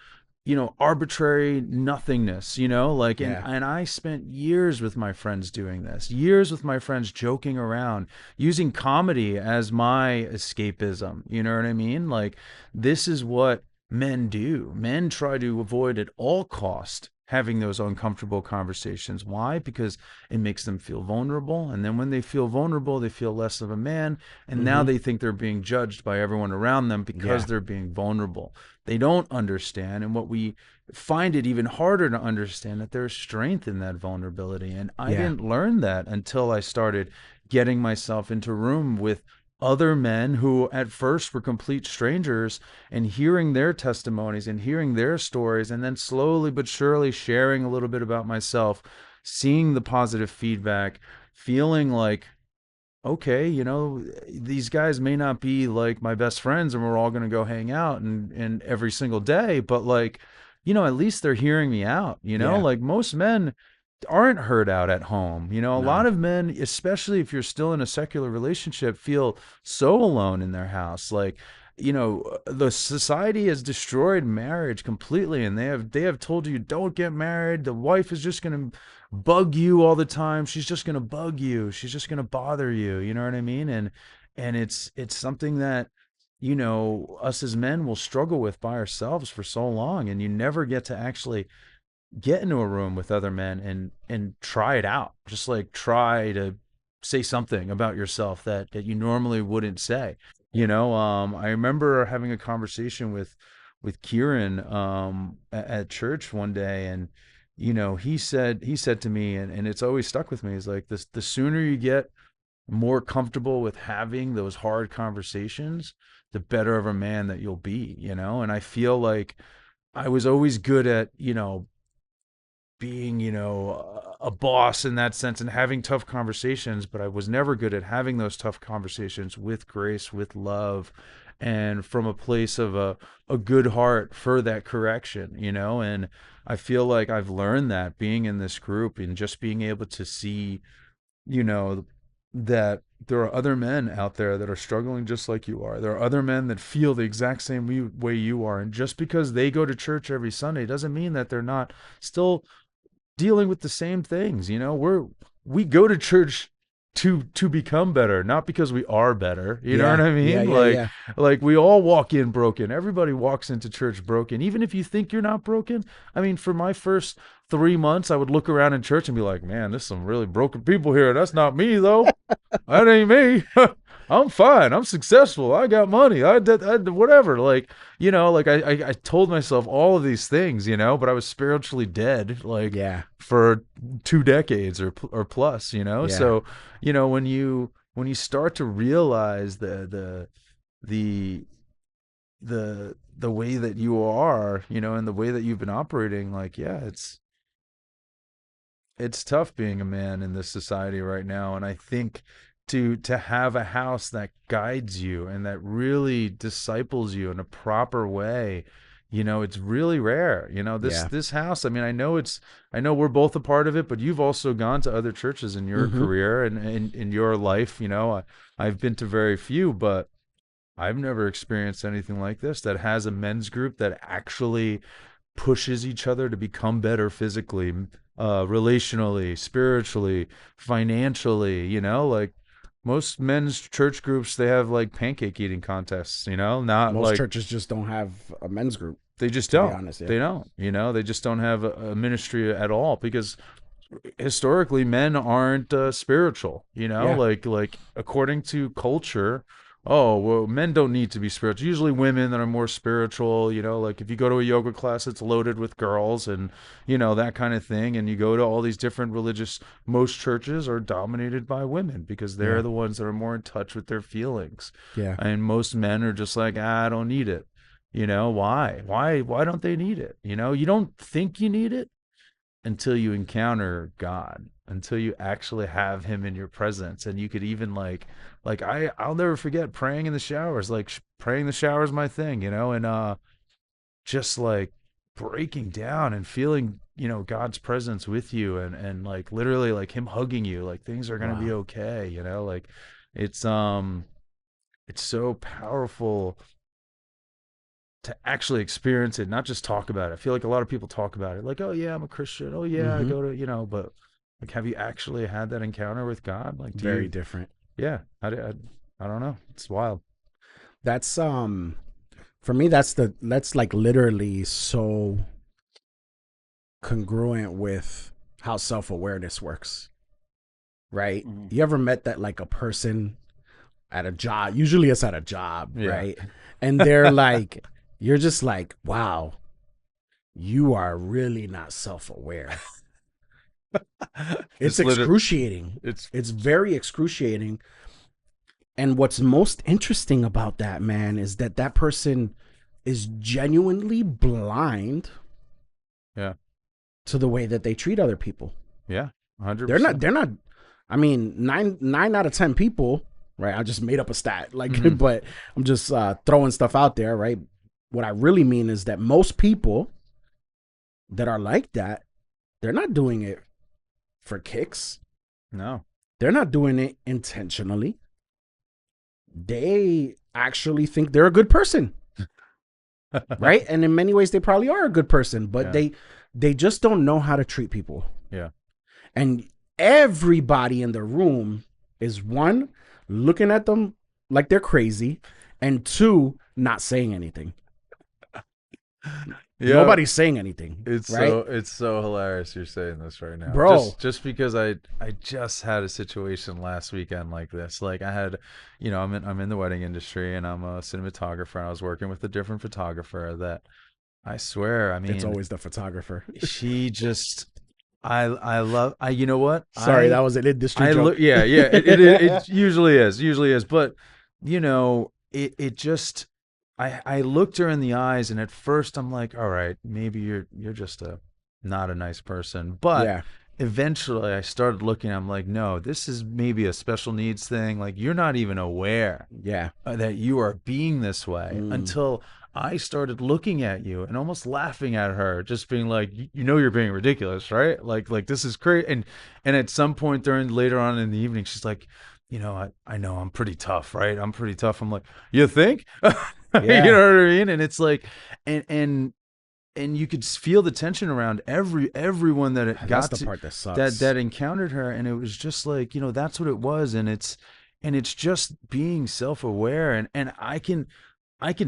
arbitrary nothingness, like Yeah. and I spent years with my friends doing this, years with my friends joking around, using comedy as my escapism. You know what I mean? Like, this is what men do. Men try to avoid at all cost having those uncomfortable conversations. Why? Because it makes them feel vulnerable. And then when they feel vulnerable, they feel less of a man. And now Mm-hmm. they think they're being judged by everyone around them because Yeah. they're being vulnerable. They don't understand. And what we find it even harder to understand that there's strength in that vulnerability. And I Yeah. didn't learn that until I started getting myself into a room with other men who at first were complete strangers, and hearing their testimonies and hearing their stories, and then slowly but surely sharing a little bit about myself, seeing the positive feedback, feeling like, okay, these guys may not be like my best friends and we're all going to go hang out and every single day, but like, at least they're hearing me out, Yeah. like most men aren't heard out at home. A lot No. of men, especially if you're still in a secular relationship, feel so alone in their house. Like, the society has destroyed marriage completely, and they have told you don't get married. The wife is just going to bug you all the time. She's just going to bug you. She's just going to bother you. You know what I mean? And it's something that us as men will struggle with by ourselves for so long, and you never get to actually get into a room with other men and try it out. Just like try to say something about yourself that you normally wouldn't say. I remember having a conversation with Kieran at church one day, and he said to me, and it's always stuck with me, is like, this: the sooner you get more comfortable with having those hard conversations, the better of a man that you'll be. And I feel like I was always good at being, a boss in that sense and having tough conversations, but I was never good at having those tough conversations with grace, with love, and from a place of a good heart for that correction, and I feel like I've learned that being in this group and just being able to see, you know, that there are other men out there that are struggling just like you are. There are other men that feel the exact same way you are. And just because they go to church every Sunday doesn't mean that they're not still dealing with the same things. We go to church to become better, not because we are better. You know what Yeah, I yeah, mean? yeah, yeah, Like we all walk in broken. Everybody walks into church broken. Even if you think you're not broken. I mean, for my first 3 months, I would look around in church and be like, man, there's some really broken people here. That's not me though. That ain't me. I'm fine. I'm successful. I got money. I did whatever. I told myself all of these things, but I was spiritually dead, like yeah, for 2 decades or plus, yeah, So, when you start to realize the the way that you are, and the way that you've been operating, like, yeah, it's tough being a man in this society right now. And I think to have a house that guides you and that really disciples you in a proper way, it's really rare. This yeah. this house, I mean, I know we're both a part of it, but you've also gone to other churches in your Mm-hmm. career and in your life. I've been to very few, but I've never experienced anything like this that has a men's group that actually pushes each other to become better physically, relationally, spiritually, financially. Like most men's church groups, they have like pancake eating contests. Not Most like churches just don't have a men's group, they just to be don't. honest. Yeah, They don't. They just don't have a ministry at all because historically men aren't spiritual, yeah, like according to culture. Oh, well, men don't need to be spiritual. Usually women that are more spiritual, like if you go to a yoga class, it's loaded with girls and that kind of thing. And you go to all these different religious, most churches are dominated by women because they're yeah, the ones that are more in touch with their feelings. yeah. And most men are just like, I don't need it. Why don't they need it? You don't think you need it until you encounter God, until you actually have him in your presence. And you could even I'll never forget praying in the showers. Like praying in the shower is my thing, and just like breaking down and feeling, God's presence with you and like literally like him hugging you, like things are going to be Wow. okay, like it's it's so powerful to actually experience it, not just talk about it. I feel like a lot of people talk about it, like, oh yeah, I'm a Christian. Oh yeah, I Mm-hmm. go to, but like, have you actually had that encounter with God? Like, do Very you? different. Yeah, I don't know. It's wild. That's for me. That's like literally so congruent with how self awareness works. Right? Mhm. You ever met that like a person at a job? Usually it's at a job, Yeah, right? And they're like, you're just like, wow, you are really not self aware. It's it's literally excruciating. it's It's very excruciating. And what's most interesting about that, man, is that that person is genuinely blind yeah, to the way that they treat other people. yeah, 100 They're not, percent. they're not, I mean, nine out of 10 people, right? I just made up a stat, like, Mm-hmm. but I'm just throwing stuff out there, right? What I really mean is that most people that are like that, they're not doing it for kicks. No, They're not doing it intentionally. They actually think they're a good person, right? And in many ways, they probably are a good person, but yeah, they just don't know how to treat people. yeah, And everybody in the room is one, looking at them like they're crazy, and two, not saying anything. yeah. Nobody's saying anything, right? It's so hilarious you're saying this right now. Bro, Just because I just had a situation last weekend like this. Like I had, I'm in the wedding industry and I'm a cinematographer and I was working with a different photographer that I swear, I it's mean, always the photographer. she just I love I you know what? Sorry, that was an industry I look joke. yeah, yeah, it usually is, but it just I looked her in the eyes and at first I'm like, all right, maybe you're just a not a nice person, but Yeah, eventually I started looking, I'm like, no, this is maybe a special needs thing. Like you're not even aware yeah. that you are being this way Mm, until I started looking at you and almost laughing at her, just being like, you know, you're being ridiculous, right? Like this is crazy. And at some point during later on in the evening, she's like, I know I'm pretty tough, right? I'm pretty tough. I'm like, you think? You Yeah. know what I mean? And it's like, and and and you could feel the tension around everyone that it That's got the to, part that that sucks. that encountered her, and it was just like, that's what it was. And it's just being self-aware, and I can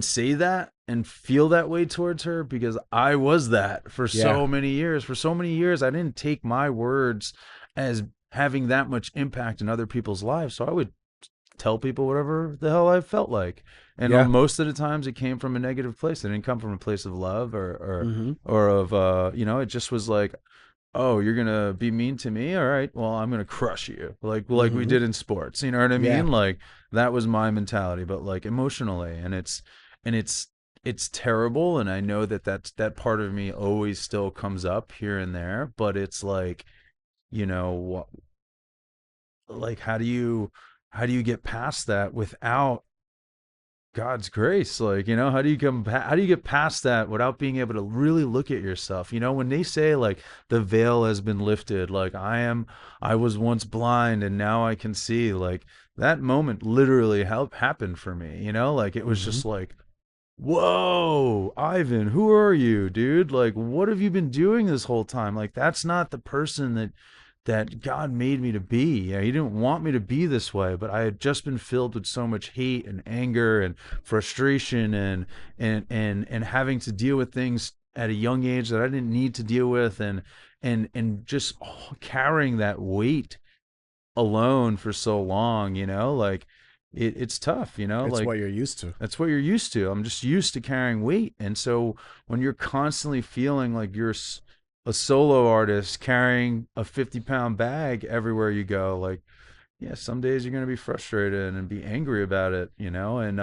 say that and feel that way towards her because I was that for Yeah. so many years. For so many years, I didn't take my words as having that much impact in other people's lives. So I would tell people whatever the hell I felt like. And Yeah. most of the times it came from a negative place. It didn't come from a place of love Mm-hmm. or of, it just was like, oh, you're gonna be mean to me, all right, well, I'm gonna crush you, like we Mm-hmm. did in sports, you know what I Yeah. mean? Like that was my mentality, but like emotionally. And it's terrible, and I know that part of me always still comes up here and there, but it's like, you know like how do you get past that without God's grace? Like, how do you get past that without being able to really look at yourself? When they say like the veil has been lifted, like I was once blind and now I can see, like that moment literally happened for me, like it was Mm-hmm. just like, whoa, Ivan, who are you, dude? Like, what have you been doing this whole time? Like, that's not the person that God made me to be. Yeah, He didn't want me to be this way, but I had just been filled with so much hate and anger and frustration and having to deal with things at a young age that I didn't need to deal with, and just carrying that weight alone for so long, like it's tough, It's like what you're used to. that's what you're used to. I'm just used to carrying weight. And so when you're constantly feeling like you're a solo artist carrying a 50-pound bag everywhere you go, like, yeah, some days you're going to be frustrated and be angry about it, and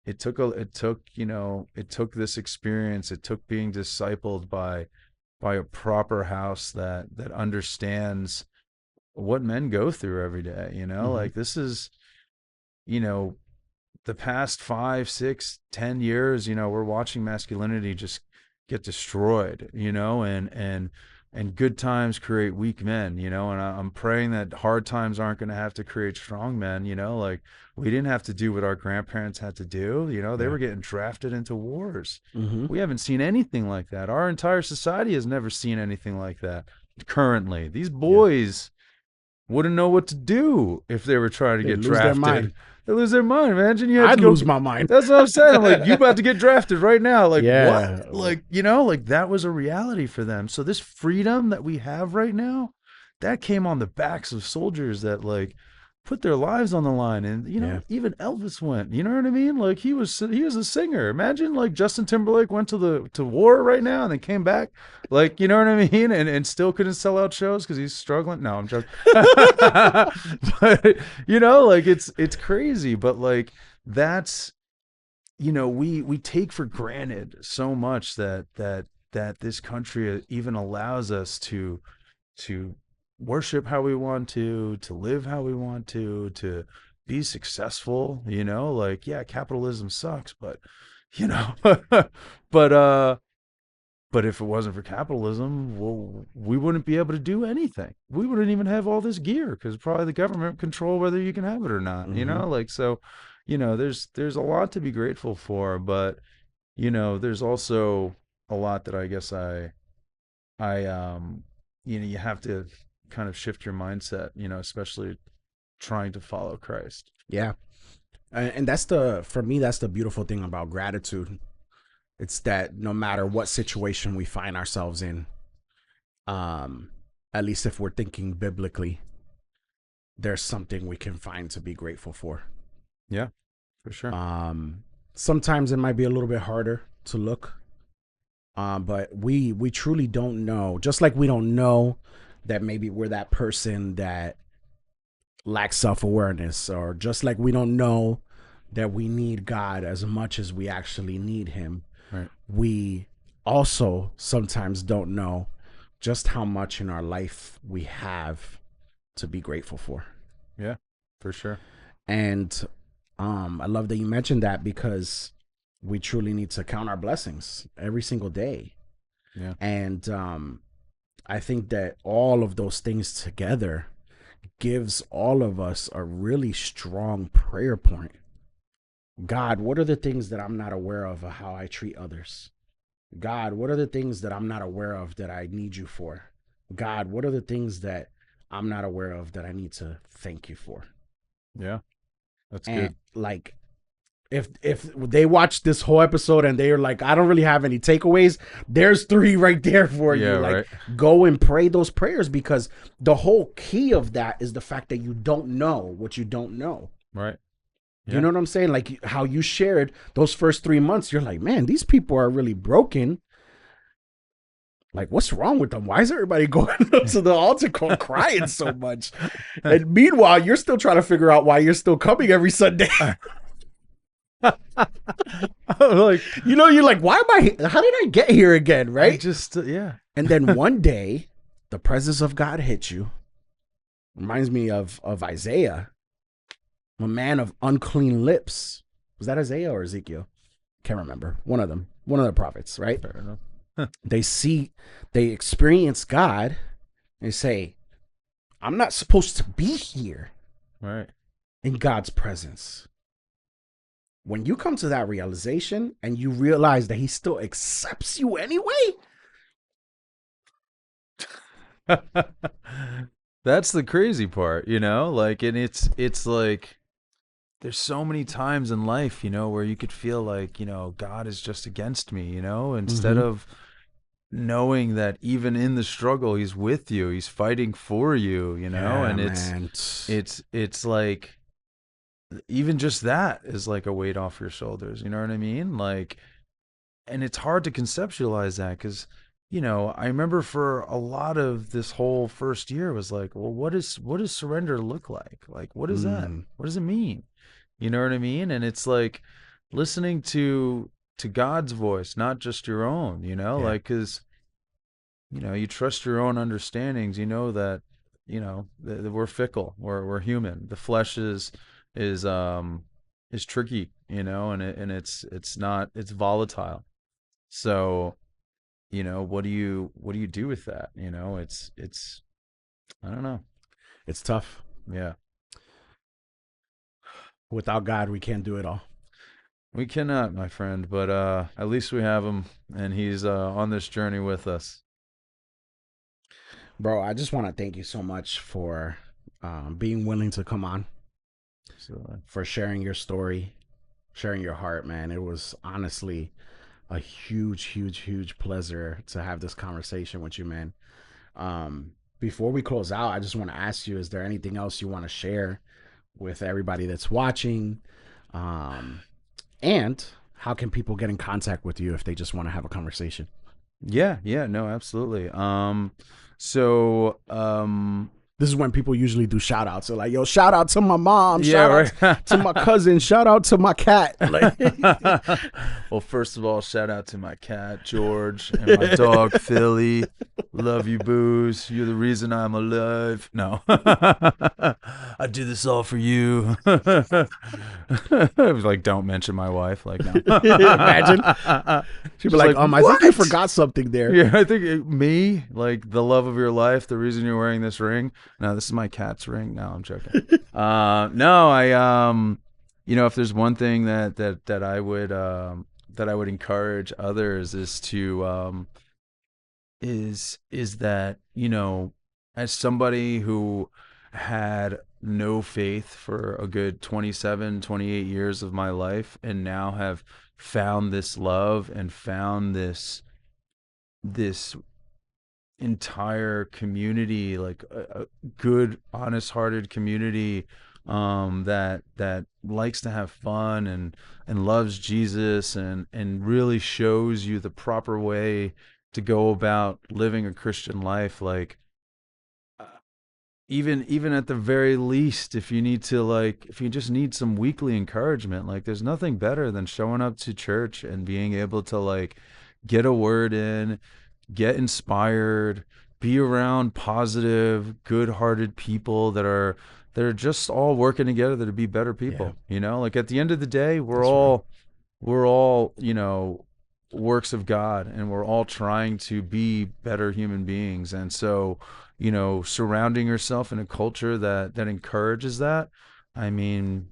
it took this experience, it took being discipled by a proper house that understands what men go through every day, Mm-hmm. like this is, you know, the past 5, 6, 10 years, we're watching masculinity just get destroyed, and good times create weak men, and I'm praying that hard times aren't going to have to create strong men, like we didn't have to do what our grandparents had to do, they Yeah. were getting drafted into wars. Mm-hmm. We haven't seen anything like that. Our entire society has never seen anything like that currently. These Yeah. boys wouldn't know what to do if they were trying to They get lose their drafted. mind. They lose their mind. Imagine you had to I'd go lose get. my mind. That's what I'm saying. I'm like, you about to get drafted right now. Like, what? Yeah. Like, like that was a reality for them. So this freedom that we have right now, that came on the backs of soldiers that like put their lives on the line. And Yeah. even Elvis went. You know what I mean? Like he was a singer. Imagine like Justin Timberlake went to war right now and then came back. Like, you know what I mean? And still couldn't sell out shows because he's struggling. No, I'm joking. But like it's crazy. But like that's, we take for granted so much that this country even allows us to worship how we want to live how we want to be successful, like, yeah, capitalism sucks, but you know but but if it wasn't for capitalism, well, we wouldn't be able to do anything. We wouldn't even have all this gear because probably the government control whether you can have it or not. Mm-hmm. Like so, there's a lot to be grateful for, but there's also a lot that I guess I you have to kind of shift your mindset, especially trying to follow Christ. Yeah. And for me, that's the beautiful thing about gratitude. It's that no matter what situation we find ourselves in, um, at least if we're thinking biblically, there's something we can find to be grateful for. Yeah, for sure. Um, Sometimes it might be a little bit harder to look, but we truly don't know. Just like we don't know that maybe we're that person that lacks self awareness, or just like we don't know that we need God as much as we actually need Him. Right. We also sometimes don't know just how much in our life we have to be grateful for. Yeah, for sure. And I love that you mentioned that, because we truly need to count our blessings every single day. Yeah. And I think that all of those things together gives all of us a really strong prayer point. God, what are the things that I'm not aware of how I treat others? God, what are the things that I'm not aware of that I need you for? God, what are the things that I'm not aware of that I need to thank you for? Yeah, that's And good. like, if they watch this whole episode and they're like, I don't really have any takeaways, there's three right there for Yeah, you. Like, right. go and pray those prayers, because the whole key of that is the fact that you don't know what you don't know. Right. You Yeah. know what I'm saying? Like how you shared those first 3 months, you're like, man, these people are really broken. Like, what's wrong with them? Why is everybody going up to the altar call crying so much? And meanwhile, you're still trying to figure out why you're still coming every Sunday. Like, You're like, why am I? How did I get here again? I Right? just, yeah. And then one day, the presence of God hits you. Reminds me of Isaiah, a man of unclean lips. Was that Isaiah or Ezekiel? Can't remember. One of them. One of the prophets, right? Fair enough. They experience God. They say, I'm not supposed to be here Right. in God's presence. When you come to that realization and you realize that he still accepts you anyway. That's the crazy part, like, and it's like there's so many times in life, where you could feel like, God is just against me, instead Mm-hmm. of knowing that even in the struggle, he's with you, he's fighting for you, Yeah, and man. it's like even just that is like a weight off your shoulders, you know what I mean? Like, and it's hard to conceptualize that because I remember for a lot of this whole first year was like, well, what does surrender look like what is that, Mm, what does it mean, you know what I mean? And it's like listening to God's voice, not just your own, yeah. like, because you trust your own understandings, that that we're fickle, we're human, the flesh is tricky, and it's not, it's volatile. So, what do you do with that? It's I don't know. It's tough. Yeah. Without God, we can't do it all. We cannot, my friend, but at least we have him, and he's on this journey with us. Bro, I just want to thank you so much for being willing to come on, So, for sharing your story, sharing your heart, man. It was honestly a huge, huge, huge pleasure to have this conversation with you, man. Before we close out, I just want to ask you, is there anything else you want to share with everybody that's watching? Um, and how can people get in contact with you if they just want to have a conversation? yeah, no, absolutely. So, This is when people usually do shout outs. So like, yo, shout out to my mom, yeah, shout out right. to my cousin, shout out to my cat. Like, Well, first of all, shout out to my cat George and my dog Philly. Love you, Booze. You're the reason I'm alive. No, I do this all for you. I was like, don't mention my wife. Like, no. imagine. She'd be She's like, like, I think you what? forgot something there. Yeah, I think me, like the love of your life, the reason you're wearing this ring. No, this is my cat's ring. No, I'm joking. No, if there's one thing that I would encourage others is to is that, as somebody who had no faith for a good 27, 28 years of my life, and now have found this love and found this entire community, like a good, honest-hearted community, that likes to have fun and loves Jesus and really shows you the proper way to go about living a Christian life. Like, even at the very least, if you just need some weekly encouragement, like, there's nothing better than showing up to church and being able to, like, get a word in, get inspired, be around positive, good-hearted people that are just all working together to be better Yeah, people. Like, at the end of the day, we're that's real. all we're all, works of God, and we're all trying to be better human beings. And so, surrounding yourself in a culture that encourages that, I mean,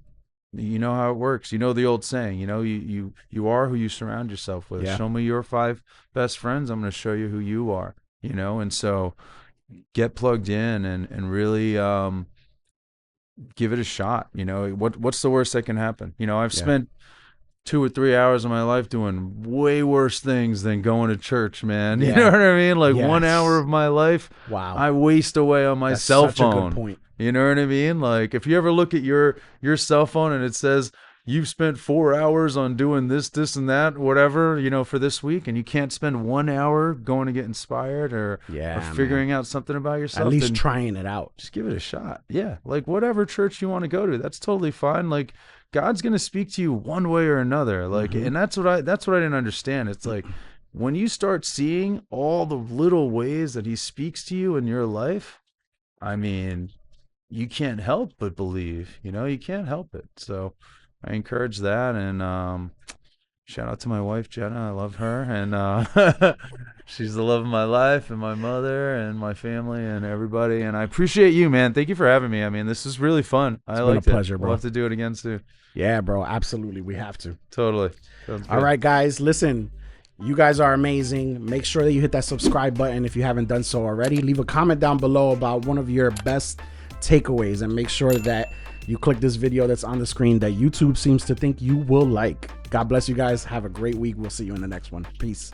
you know how it works. You know the old saying, you are who you surround yourself with. Yeah. Show me your 5 best friends, I'm going to show you who you are, and so get plugged in and really give it a shot. What's the worst that can happen? I've Yeah. spent 2 or 3 hours of my life doing way worse things than going to church, man. You know Yeah. what I mean? Like 1 hour Yes. of my life, Wow. I waste away on my That's cell such a good phone. point. You know what I mean? Like if you ever look at your cell phone and it says you've spent 4 hours on doing this, and that, whatever, for this week, and you can't spend 1 hour going to get inspired or Yeah, man. figuring out something about At yourself, least then trying it out. just give it a shot. Yeah. Like whatever church you want to go to, that's totally fine. Like God's going to speak to you one way or another. Like, Mm-hmm. and that's what I didn't understand. It's like when you start seeing all the little ways that he speaks to you in your life, I mean, you can't help but believe, you can't help it. So I encourage that. And, shout out to my wife, Jenna. I love her. And, she's the love of my life and my mother and my family and everybody. And I appreciate you, man. Thank you for having me. I mean, this is really fun. I It's been a liked it. pleasure, We'll bro. have to do it again soon. Yeah, bro. Absolutely. We have to. Totally. Sounds All good. right, guys. Listen, you guys are amazing. Make sure that you hit that subscribe button if you haven't done so already. Leave a comment down below about one of your best takeaways, and make sure that you click this video that's on the screen that YouTube seems to think you will like. God bless you guys. Have a great week. We'll see you in the next one. Peace.